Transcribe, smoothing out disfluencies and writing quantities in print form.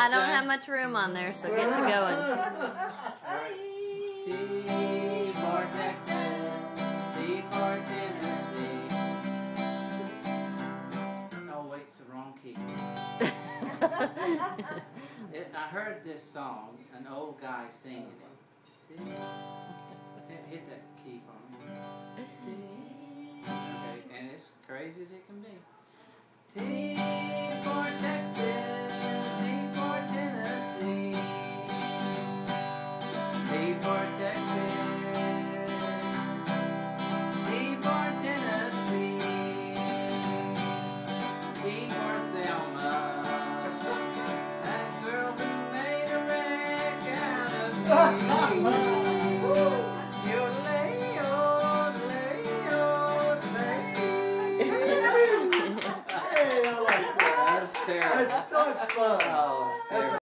I don't have much room on there, so get to going. T for Texas, T for Tennessee. Oh wait, it's the wrong key. I heard this song, an old guy singing it. Hit that key for me. Okay, and it's crazy as it can be. T for Texas, T for Tennessee. T for Texas, T for Tennessee. T for Thelma, that girl who made a wreck out of me. That's fun.